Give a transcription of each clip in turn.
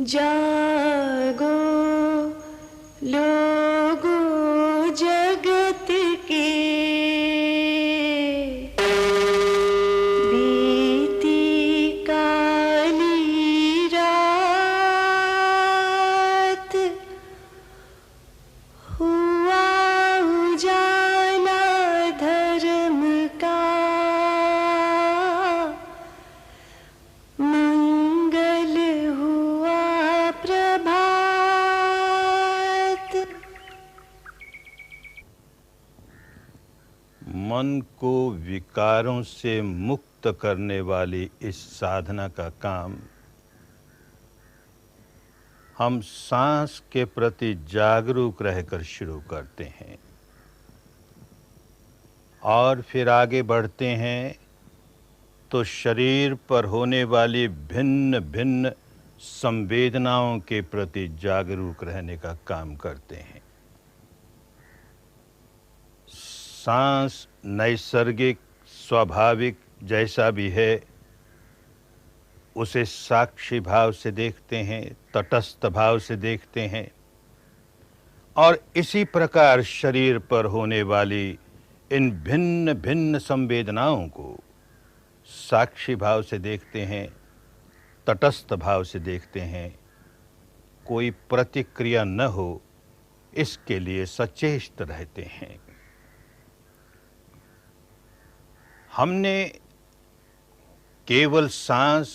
जागो लोगो जगत के, बीती काली रात, हुआ उजाला धर्म का, मंगल हुआ प्रभात। मन को विकारों से मुक्त करने वाली इस साधना का काम हम सांस के प्रति जागरूक रहकर शुरू करते हैं और फिर आगे बढ़ते हैं तो शरीर पर होने वाली भिन्न भिन्न संवेदनाओं के प्रति जागरूक रहने का काम करते हैं। सांस नैसर्गिक स्वाभाविक जैसा भी है उसे साक्षी भाव से देखते हैं, तटस्थ भाव से देखते हैं और इसी प्रकार शरीर पर होने वाली इन भिन्न भिन्न संवेदनाओं को साक्षी भाव से देखते हैं, तटस्थ भाव से देखते हैं। कोई प्रतिक्रिया न हो इसके लिए सचेत रहते हैं। हमने केवल सांस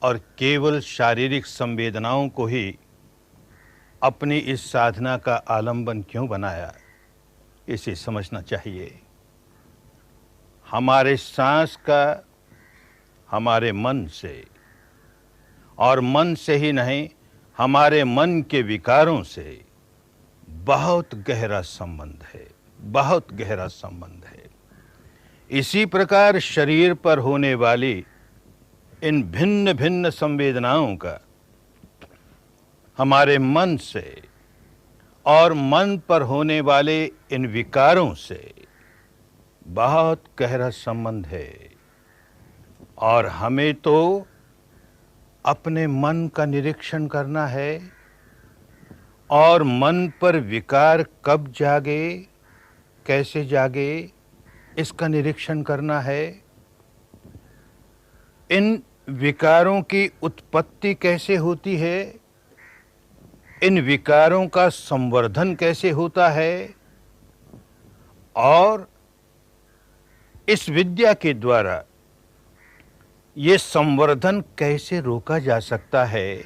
और केवल शारीरिक संवेदनाओं को ही अपनी इस साधना का आलंबन क्यों बनाया, इसे समझना चाहिए। हमारे सांस का हमारे मन से और मन से ही नहीं, हमारे मन के विकारों से बहुत गहरा संबंध है, बहुत गहरा संबंध है। इसी प्रकार शरीर पर होने वाली इन भिन्न भिन्न संवेदनाओं का हमारे मन से और मन पर होने वाले इन विकारों से बहुत गहरा संबंध है और हमें तो अपने मन का निरीक्षण करना है और मन पर विकार कब जागे, कैसे जागे, इसका निरीक्षण करना है। इन विकारों की उत्पत्ति कैसे होती है, इन विकारों का संवर्धन कैसे होता है और इस विद्या के द्वारा ये संवर्धन कैसे रोका जा सकता है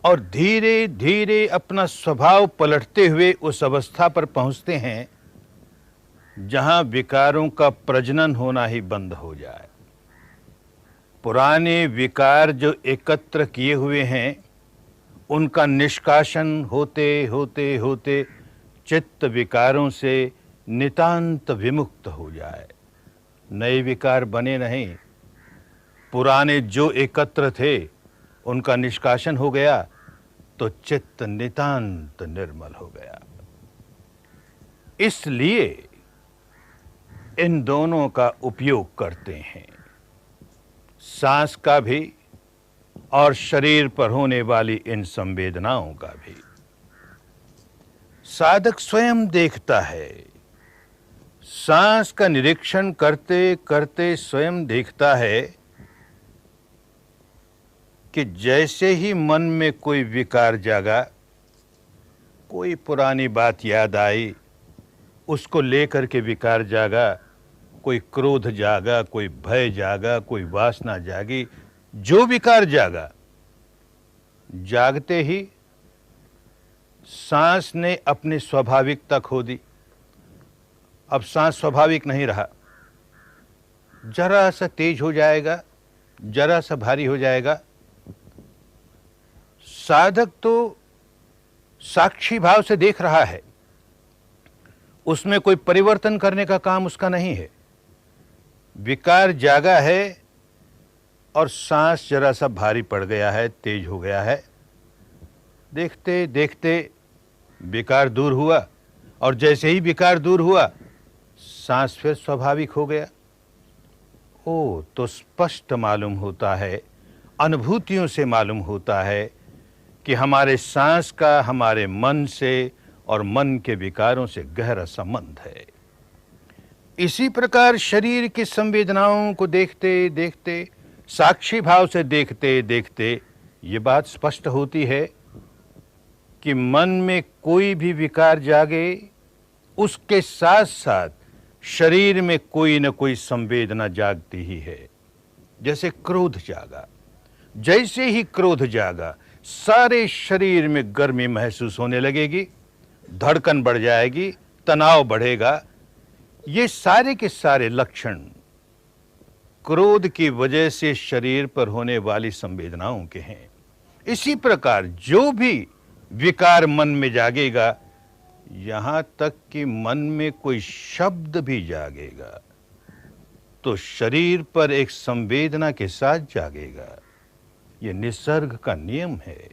और धीरे धीरे अपना स्वभाव पलटते हुए उस अवस्था पर पहुंचते हैं जहां विकारों का प्रजनन होना ही बंद हो जाए। पुराने विकार जो एकत्र किए हुए हैं उनका निष्कासन होते होते होते चित्त विकारों से नितांत विमुक्त हो जाए, नए विकार बने नहीं। पुराने जो एकत्र थे उनका निष्कासन हो गया तो चित्त नितांत निर्मल हो गया। इसलिए इन दोनों का उपयोग करते हैं, सांस का भी और शरीर पर होने वाली इन संवेदनाओं का भी। साधक स्वयं देखता है, सांस का निरीक्षण करते करते स्वयं देखता है कि जैसे ही मन में कोई विकार जागा, कोई पुरानी बात याद आई, उसको लेकर के विकार जागा, कोई क्रोध जागा, कोई भय जागा, कोई वासना जागी, जो विकार जागा, जागते ही सांस ने अपनी स्वाभाविकता खो दी। अब सांस स्वाभाविक नहीं रहा, जरा सा तेज हो जाएगा, जरा सा भारी हो जाएगा। साधक तो साक्षी भाव से देख रहा है, उसमें कोई परिवर्तन करने का काम उसका नहीं है। विकार जागा है और सांस जरा सा भारी पड़ गया है, तेज हो गया है। देखते देखते विकार दूर हुआ और जैसे ही विकार दूर हुआ सांस फिर स्वाभाविक हो गया। ओ, तो स्पष्ट मालूम होता है अनुभूतियों से मालूम होता है कि हमारे सांस का हमारे मन से और मन के विकारों से गहरा संबंध है। इसी प्रकार शरीर की संवेदनाओं को देखते देखते, साक्षी भाव से देखते देखते ये बात स्पष्ट होती है कि मन में कोई भी विकार जागे, उसके साथ साथ शरीर में कोई न कोई संवेदना जागती ही है। जैसे क्रोध जागा, जैसे ही क्रोध जागा सारे शरीर में गर्मी महसूस होने लगेगी, धड़कन बढ़ जाएगी, तनाव बढ़ेगा। ये सारे के सारे लक्षण क्रोध की वजह से शरीर पर होने वाली संवेदनाओं के हैं। इसी प्रकार जो भी विकार मन में जागेगा, यहां तक कि मन में कोई शब्द भी जागेगा तो शरीर पर एक संवेदना के साथ जागेगा। यह निसर्ग का नियम है।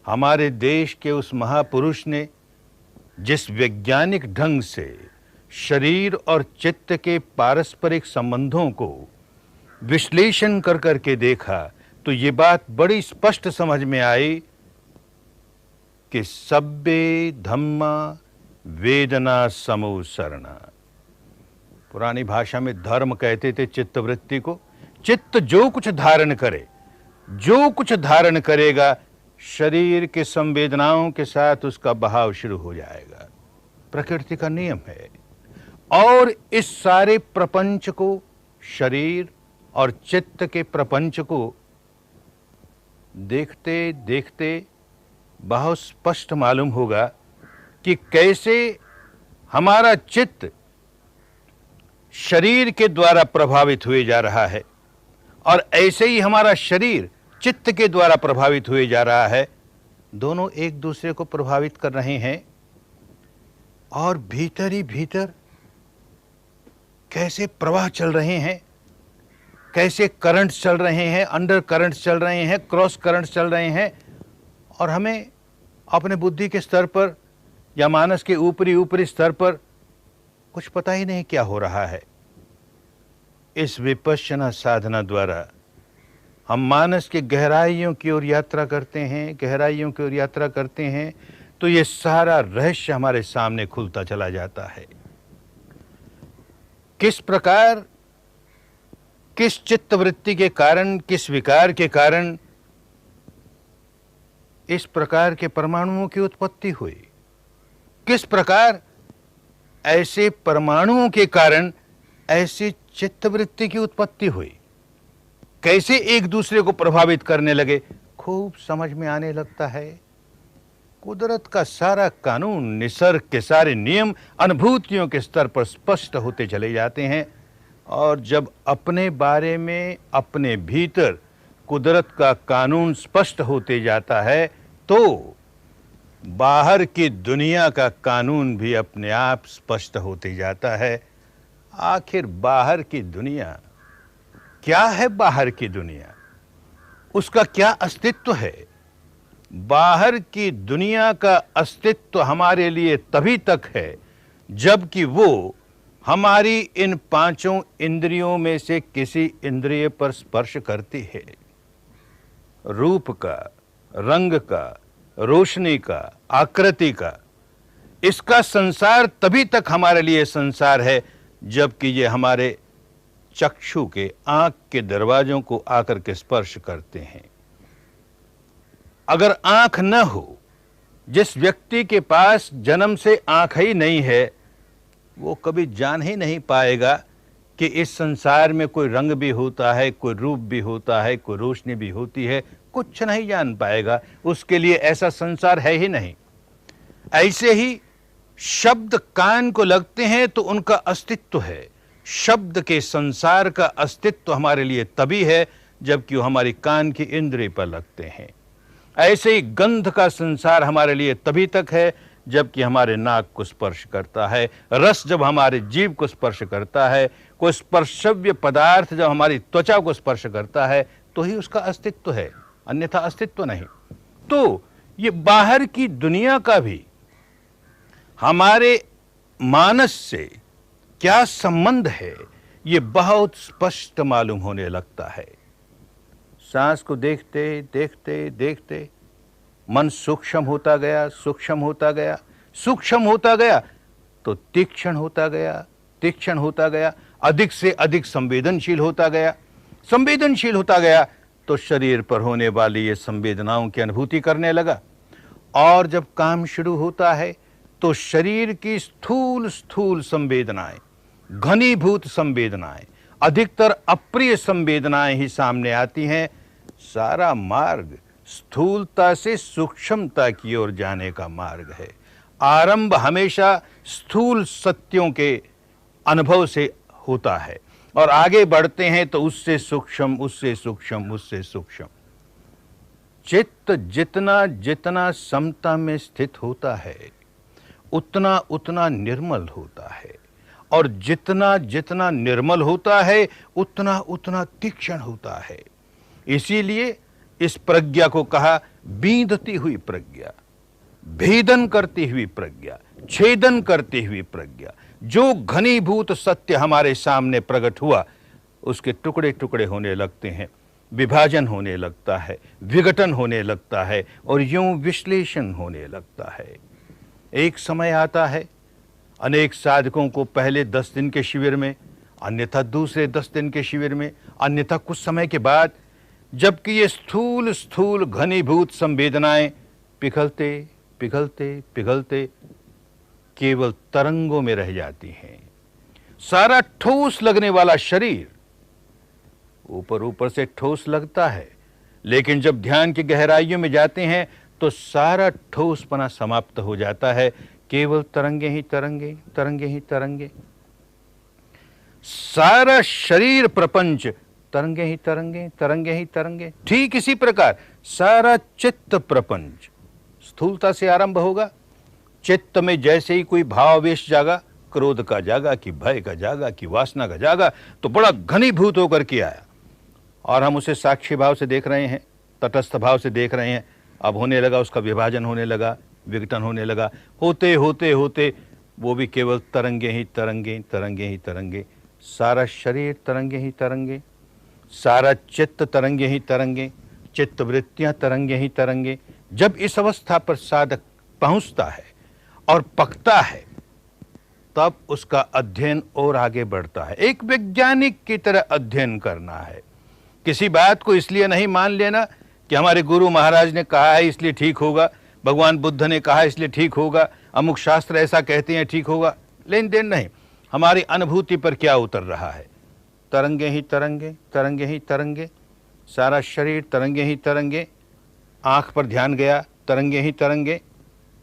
हमारे देश के उस महापुरुष ने जिस वैज्ञानिक ढंग से शरीर और चित्त के पारस्परिक संबंधों को विश्लेषण कर करके देखा, तो ये बात बड़ी स्पष्ट समझ में आई कि सब्बे धम्मा वेदना समो सरणा। पुरानी भाषा में धर्म कहते थे चित्त वृत्ति को। चित्त जो कुछ धारण करे, जो कुछ धारण करेगा, शरीर के संवेदनाओं के साथ उसका बहाव शुरू हो जाएगा। प्रकृति का नियम है। और इस सारे प्रपंच को, शरीर और चित्त के प्रपंच को देखते देखते बहुत स्पष्ट मालूम होगा कि कैसे हमारा चित्त शरीर के द्वारा प्रभावित हुए जा रहा है और ऐसे ही हमारा शरीर चित्त के द्वारा प्रभावित हुए जा रहा है। दोनों एक दूसरे को प्रभावित कर रहे हैं और भीतर ही भीतर कैसे प्रवाह चल रहे हैं, कैसे करंट्स चल रहे हैं, अंडर करंट्स चल रहे हैं, क्रॉस करंट्स चल रहे हैं, और हमें अपने बुद्धि के स्तर पर या मानस के ऊपरी स्तर पर कुछ पता ही नहीं क्या हो रहा है। इस विपश्यना साधना द्वारा हम मानस के गहराइयों की ओर यात्रा करते हैं, गहराइयों की ओर यात्रा करते हैं, तो ये सारा रहस्य हमारे सामने खुलता चला जाता है। किस प्रकार, किस चित्तवृत्ति के कारण, किस विकार के कारण इस प्रकार के परमाणुओं की उत्पत्ति हुई, किस प्रकार ऐसे परमाणुओं के कारण ऐसी चित्तवृत्ति की उत्पत्ति हुई, कैसे एक दूसरे को प्रभावित करने लगे, खूब समझ में आने लगता है। कुदरत का सारा कानून, निसर्ग के सारे नियम अनुभूतियों के स्तर पर स्पष्ट होते चले जाते हैं। और जब अपने बारे में, अपने भीतर कुदरत का कानून स्पष्ट होते जाता है, तो बाहर की दुनिया का कानून भी अपने आप स्पष्ट होते जाता है। आखिर बाहर की दुनिया क्या है? बाहर की दुनिया, उसका क्या अस्तित्व है? बाहर की दुनिया का अस्तित्व हमारे लिए तभी तक है जबकि वो हमारी इन पांचों इंद्रियों में से किसी इंद्रिय पर स्पर्श करती है। रूप का, रंग का, रोशनी का, आकृति का। इसका संसार तभी तक हमारे लिए संसार है जबकि ये हमारे चक्षु के, आंख के दरवाजों को आकर के स्पर्श करते हैं। अगर आंख न हो, जिस व्यक्ति के पास जन्म से आंख ही नहीं है, वो कभी जान ही नहीं पाएगा कि इस संसार में कोई रंग भी होता है, कोई रूप भी होता है, कोई रोशनी भी होती है। कुछ नहीं जान पाएगा, उसके लिए ऐसा संसार है ही नहीं। ऐसे ही शब्द कान को लगते हैं तो उनका अस्तित्व है। शब्द के संसार का अस्तित्व हमारे लिए तभी है जबकि वो हमारी कान की इंद्रिय पर लगते हैं। ऐसे ही गंध का संसार हमारे लिए तभी तक है जबकि हमारे नाक को स्पर्श करता है। रस जब हमारे जीभ को स्पर्श करता है, कोई स्पर्शव्य पदार्थ जब हमारी त्वचा को स्पर्श करता है, तो ही उसका अस्तित्व है, अन्यथा अस्तित्व नहीं। तो ये बाहर की दुनिया का भी हमारे मानस से क्या संबंध है, ये बहुत स्पष्ट मालूम होने लगता है। सांस को देखते देखते देखते मन सूक्ष्म होता गया, सूक्ष्म होता गया, सूक्ष्म होता गया, तो तीक्ष्ण होता गया, तीक्ष्ण होता गया, अधिक से अधिक संवेदनशील होता गया, संवेदनशील होता गया, तो शरीर पर होने वाली ये संवेदनाओं की अनुभूति करने लगा। और जब काम शुरू होता है तो शरीर की स्थूल स्थूल संवेदनाएं, घनीभूत संवेदनाएं, अधिकतर अप्रिय संवेदनाएं ही सामने आती हैं। सारा मार्ग स्थूलता से सूक्ष्मता की ओर जाने का मार्ग है। आरंभ हमेशा स्थूल सत्यों के अनुभव से होता है और आगे बढ़ते हैं तो उससे सूक्ष्म, उससे सूक्ष्म, उससे सूक्ष्म। चित्त जितना जितना समता में स्थित होता है उतना उतना निर्मल होता है, और जितना जितना निर्मल होता है उतना उतना तीक्ष्ण होता है। इसीलिए इस प्रज्ञा को कहा बींधती हुई प्रज्ञा, भेदन करती हुई प्रज्ञा, छेदन करती हुई प्रज्ञा। जो घनीभूत सत्य हमारे सामने प्रकट हुआ उसके टुकड़े टुकड़े होने लगते हैं, विभाजन होने लगता है, विघटन होने लगता है और यूं विश्लेषण होने लगता है। एक समय आता है अनेक साधकों को पहले 10 दिन के शिविर में, अन्यथा दूसरे 10 दिन के शिविर में, अन्यथा कुछ समय के बाद, जबकि ये स्थूल स्थूल घनीभूत संवेदनाएं पिघलते पिघलते पिघलते केवल तरंगों में रह जाती हैं। सारा ठोस लगने वाला शरीर ऊपर ऊपर से ठोस लगता है, लेकिन जब ध्यान की गहराइयों में जाते हैं तो सारा ठोसपना समाप्त हो जाता है। केवल तरंगे ही तरंगे, तरंगे ही तरंगे। सारा शरीर प्रपंच तरंगे ही तरंगे, तरंगे ही तरंगे। ठीक इसी प्रकार सारा चित्त प्रपंच स्थूलता से आरंभ होगा। चित्त में जैसे ही कोई भावावेश जागा, क्रोध का जागा कि भय का जागा कि वासना का जागा, तो बड़ा घनीभूत होकर के आया और हम उसे साक्षी भाव से देख रहे हैं, तटस्थ भाव से देख रहे हैं। अब होने लगा, उसका विभाजन होने लगा, विघटन होने लगा। होते होते होते वो भी केवल तरंगे ही तरंगे, तरंगे ही तरंगे। सारा शरीर तरंगे ही तरंगे, सारा चित्त तरंगे ही तरंगे, चित्त वृत्तियां तरंगे ही तरंगे। जब इस अवस्था पर साधक पहुंचता है और पकता है तब उसका अध्ययन और आगे बढ़ता है। एक वैज्ञानिक की तरह अध्ययन करना है। किसी बात को इसलिए नहीं मान लेना कि हमारे गुरु महाराज ने कहा है इसलिए ठीक होगा, भगवान बुद्ध ने कहा इसलिए ठीक होगा, अमुक शास्त्र ऐसा कहते हैं ठीक होगा। लेन देन नहीं, हमारी अनुभूति पर क्या उतर रहा है। तरंगे ही तरंगे, तरंगे ही तरंगे, सारा शरीर तरंगे ही तरंगे। आंख पर ध्यान गया, तरंगे ही तरंगे।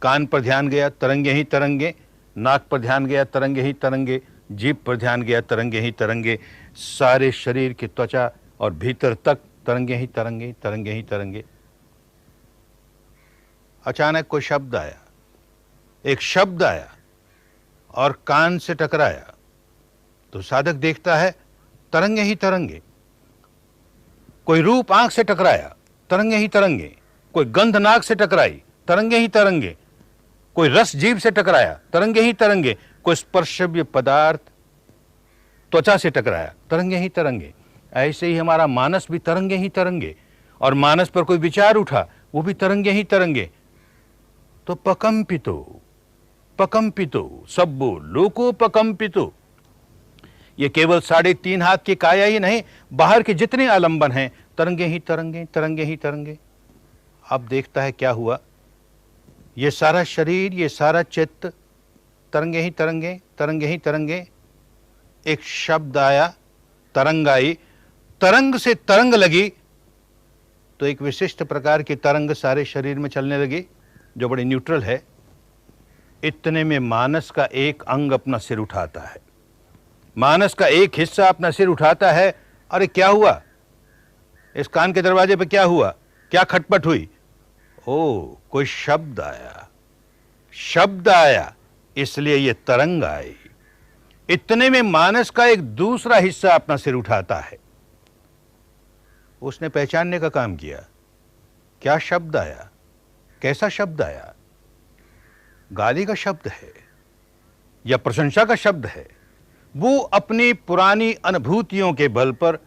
कान पर ध्यान गया, तरंगे ही तरंगे। नाक पर ध्यान गया, तरंगे ही तरंगे। जीभ पर ध्यान गया, तरंगे ही तरंगे। सारे शरीर की त्वचा और भीतर तक तरंगे ही तरंगे, तरंगे ही तरंगे। अचानक कोई शब्द आया, एक शब्द आया और कान से टकराया तो साधक देखता है तरंगे ही तरंगे। कोई रूप आंख से टकराया, तरंगे ही तरंगे। कोई गंध नाक से टकराई, तरंगे ही तरंगे। कोई रस जीभ से टकराया, तरंगे ही तरंगे। कोई स्पर्शव्य पदार्थ त्वचा से टकराया, तरंगे ही तरंगे। ऐसे ही हमारा मानस भी तरंगे ही तरंगे, और मानस पर कोई विचार उठा वो भी तरंगे ही तरंगे। तो पकंपितो पकंपितो सब्बो लोको पकंपितो। ये केवल 3.5 हाथ की काया ही नहीं, बाहर के जितने आलंबन हैं तरंगे ही तरंगे, तरंगे ही तरंगे। अब देखता है क्या हुआ। ये सारा शरीर, ये सारा चित्त तरंगे ही तरंगे, तरंगे ही तरंगे। एक शब्द आया, तरंग आई, तरंग से तरंग लगी तो एक विशिष्ट प्रकार की तरंग सारे शरीर में चलने लगी जो बड़ी न्यूट्रल है। इतने में मानस का एक अंग अपना सिर उठाता है, मानस का एक हिस्सा अपना सिर उठाता है। अरे क्या हुआ, इस कान के दरवाजे पे क्या हुआ, क्या खटपट हुई? ओ, कोई शब्द आया, शब्द आया, इसलिए ये तरंग आई। इतने में मानस का एक दूसरा हिस्सा अपना सिर उठाता है। उसने पहचानने का काम किया, क्या शब्द आया, कैसा शब्द आया? गाली का शब्द है या प्रशंसा का शब्द है? वो अपनी पुरानी अनुभूतियों के बल पर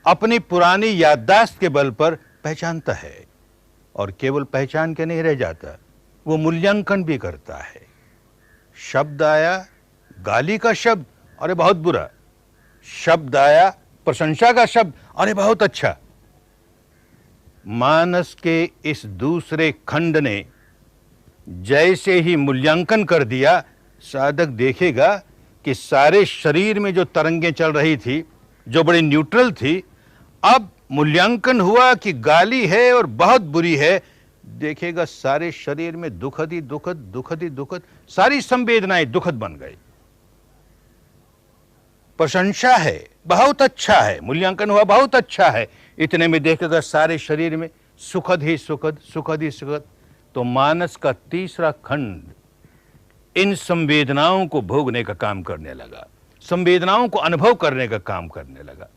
अपनी पुरानी याददाश्त के बल पर पहचानता है, और केवल पहचान के नहीं रह जाता, वो मूल्यांकन भी करता है। शब्द आया गाली का शब्द, अरे बहुत बुरा। शब्द आया प्रशंसा का शब्द, अरे बहुत अच्छा। मानस के इस दूसरे खंड ने जैसे ही मूल्यांकन कर दिया, साधक देखेगा कि सारे शरीर में जो तरंगें चल रही थी, जो बड़ी न्यूट्रल थी, अब मूल्यांकन हुआ कि गाली है और बहुत बुरी है। देखेगा सारे शरीर में दुखद ही दुखद, दुखद ही दुखद, सारी संवेदनाएं दुखद बन गई। प्रशंसा है, बहुत अच्छा है, मूल्यांकन हुआ बहुत अच्छा है, इतने में देखेगा सारे शरीर में सुखद ही सुखद, सुखद ही सुखद। तो मानस का तीसरा खंड इन संवेदनाओं को भोगने का काम करने लगा, संवेदनाओं को अनुभव करने का काम करने लगा।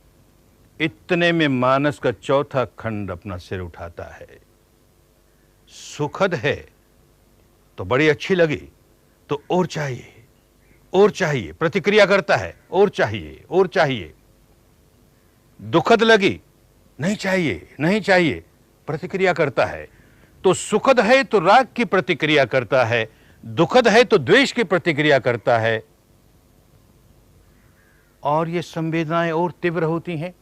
इतने में मानस का चौथा खंड अपना सिर उठाता है। सुखद है तो बड़ी अच्छी लगी, तो और चाहिए, और चाहिए, प्रतिक्रिया करता है, और चाहिए, और चाहिए। दुखद लगी, नहीं चाहिए, नहीं चाहिए, प्रतिक्रिया करता है। तो सुखद है तो राग की प्रतिक्रिया करता है, दुखद है तो द्वेष की प्रतिक्रिया करता है, और ये संवेदनाएं और तीव्र होती हैं,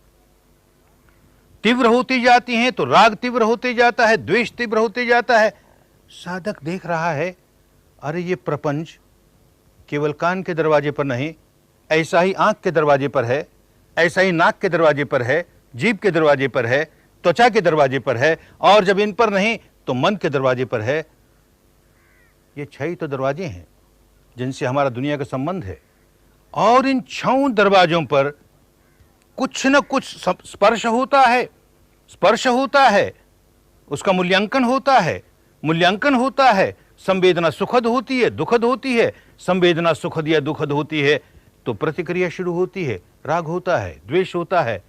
तीव्र होती जाती हैं। तो राग तीव्र होते जाता है, द्वेष तीव्र होते जाता है। साधक देख रहा है, अरे ये प्रपंच केवल कान के दरवाजे पर नहीं, ऐसा ही आंख के दरवाजे पर है, ऐसा ही नाक के दरवाजे पर है, जीभ के दरवाजे पर है, त्वचा के दरवाजे पर है, और जब इन पर नहीं तो मन के दरवाजे पर है। ये 6 तो दरवाजे हैं जिनसे हमारा दुनिया का संबंध है, और इन 6 दरवाजों पर कुछ न कुछ स्पर्श होता है, स्पर्श होता है, उसका मूल्यांकन होता है, मूल्यांकन होता है। संवेदना सुखद होती है, दुखद होती है, संवेदना सुखद या दुखद होती है तो प्रतिक्रिया शुरू होती है, राग होता है, द्वेष होता है।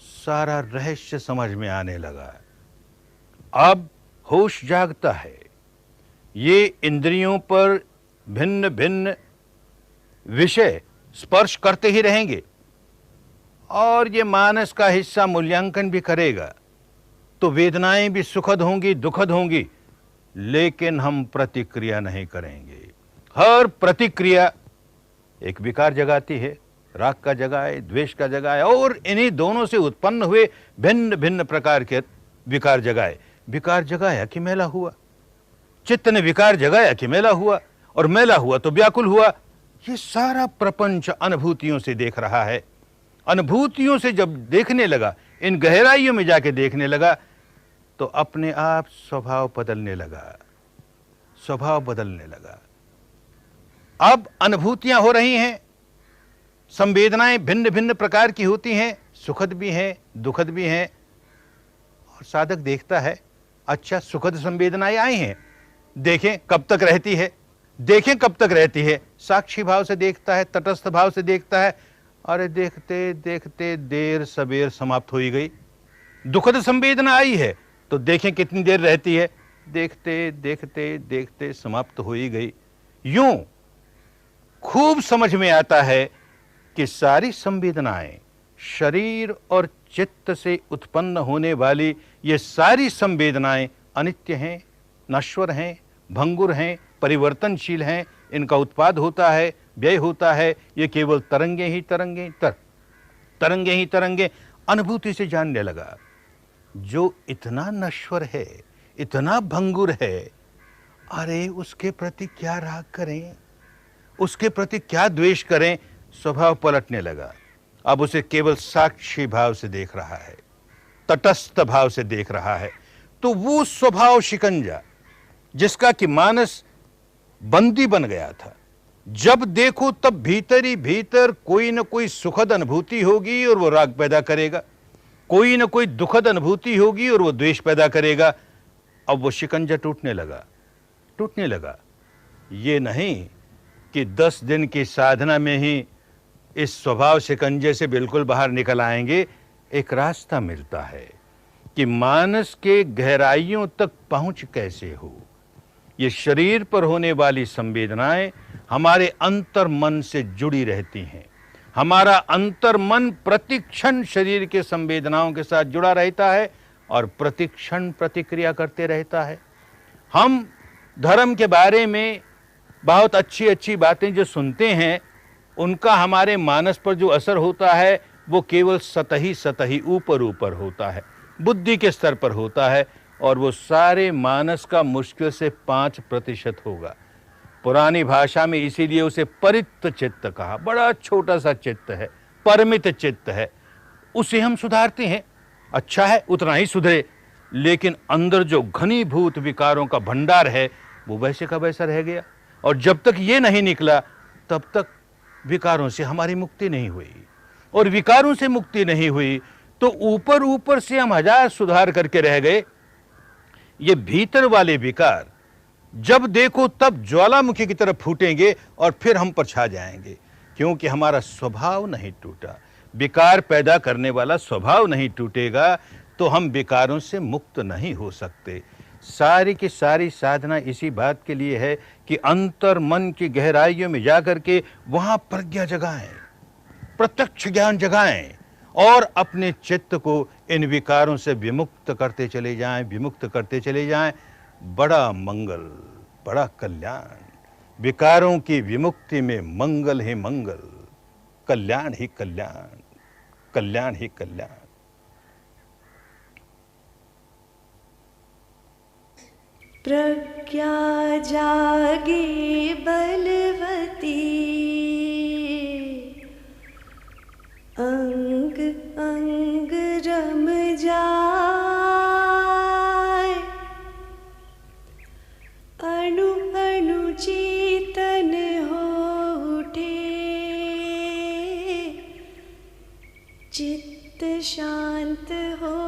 सारा रहस्य समझ में आने लगा। अब होश जागता है। ये इंद्रियों पर भिन्न भिन्न विषय स्पर्श करते ही रहेंगे, और ये मानस का हिस्सा मूल्यांकन भी करेगा, तो वेदनाएं भी सुखद होंगी, दुखद होंगी, लेकिन हम प्रतिक्रिया नहीं करेंगे। हर प्रतिक्रिया एक विकार जगाती है, राग का जगाए, द्वेष का जगाए, और इन्हीं दोनों से उत्पन्न हुए भिन्न भिन्न प्रकार के विकार जगाए। विकार जगाया कि मेला हुआ, चित्त ने विकार जगाया कि मेला हुआ, और मेला हुआ तो व्याकुल हुआ। ये सारा प्रपंच अनुभूतियों से देख रहा है। अनुभूतियों से जब देखने लगा, इन गहराइयों में जाके देखने लगा, तो अपने आप स्वभाव बदलने लगा, स्वभाव बदलने लगा। अब अनुभूतियां हो रही हैं, संवेदनाएं भिन्न भिन्न प्रकार की होती हैं, सुखद भी हैं, दुखद भी हैं, और साधक देखता है, अच्छा सुखद संवेदनाएं आई हैं, देखें कब तक रहती है, देखें कब तक रहती है। साक्षी भाव से देखता है, तटस्थ भाव से देखता है, अरे देखते देखते देर सबेर समाप्त हो ही गई। दुखद संवेदना आई है तो देखें कितनी देर रहती है, देखते देखते देखते समाप्त हो ही गई। यूं खूब समझ में आता है कि सारी संवेदनाएं, शरीर और चित्त से उत्पन्न होने वाली ये सारी संवेदनाएं अनित्य हैं, नश्वर हैं, भंगुर हैं, परिवर्तनशील हैं। इनका उत्पाद होता है, व्यय होता है। ये केवल तरंगे ही तरंगे, तरंगे ही तरंगे। अनुभूति से जानने लगा, जो इतना नश्वर है, इतना भंगुर है, अरे उसके प्रति क्या राग करें, उसके प्रति क्या द्वेष करें। स्वभाव पलटने लगा। अब उसे केवल साक्षी भाव से देख रहा है, तटस्थ भाव से देख रहा है। तो वो स्वभाव शिकंजा जिसका कि मानस बंदी बन गया था, जब देखो तब भीतर ही भीतर कोई न कोई सुखद अनुभूति होगी और वो राग पैदा करेगा, कोई न कोई दुखद अनुभूति होगी और वो द्वेष पैदा करेगा। अब वो शिकंजा टूटने लगा, टूटने लगा। ये नहीं कि 10 दिन की साधना में ही इस स्वभाव शिकंजे से बिल्कुल बाहर निकल आएंगे। एक रास्ता मिलता है कि मानस के गहराइयों तक पहुंच कैसे हो। ये शरीर पर होने वाली संवेदनाएं हमारे अंतर मन से जुड़ी रहती हैं, हमारा अंतर्मन प्रतिक्षण शरीर के संवेदनाओं के साथ जुड़ा रहता है और प्रतिक्षण प्रतिक्रिया करते रहता है। हम धर्म के बारे में बहुत अच्छी अच्छी बातें जो सुनते हैं, उनका हमारे मानस पर जो असर होता है वो केवल सतही ऊपर ऊपर होता है, बुद्धि के स्तर पर होता है, और वो सारे मानस का मुश्किल से 5% होगा। पुरानी भाषा में इसीलिए उसे परित चित्त कहा। बड़ा छोटा सा चित्त है, परमित चित्त है, उसे हम सुधारते हैं, अच्छा है उतना ही सुधरे, लेकिन अंदर जो घनीभूत विकारों का भंडार है वो वैसे का वैसा रह गया। और जब तक ये नहीं निकला तब तक विकारों से हमारी मुक्ति नहीं हुई, और विकारों से मुक्ति नहीं हुई तो ऊपर ऊपर से हम हजार सुधार करके रह गए। ये भीतर वाले विकार जब देखो तब ज्वालामुखी की तरफ फूटेंगे और फिर हम पर छा जाएंगे, क्योंकि हमारा स्वभाव नहीं टूटा। विकार पैदा करने वाला स्वभाव नहीं टूटेगा तो हम विकारों से मुक्त नहीं हो सकते। सारी की सारी साधना इसी बात के लिए है कि अंतर मन की गहराइयों में जाकर के वहां प्रज्ञा जगाएं, प्रत्यक्ष ज्ञान जगाएं और अपने चित्त को इन विकारों से विमुक्त करते चले जाएं, विमुक्त करते चले जाएं। बड़ा मंगल, बड़ा कल्याण। विकारों की विमुक्ति में मंगल ही मंगल, कल्याण ही कल्याण, कल्याण ही कल्याण। प्रज्ञा जागे बलवती, अंग अंग रम जाए, अणु अणु चेतन हो उठे, चित्त शांत हो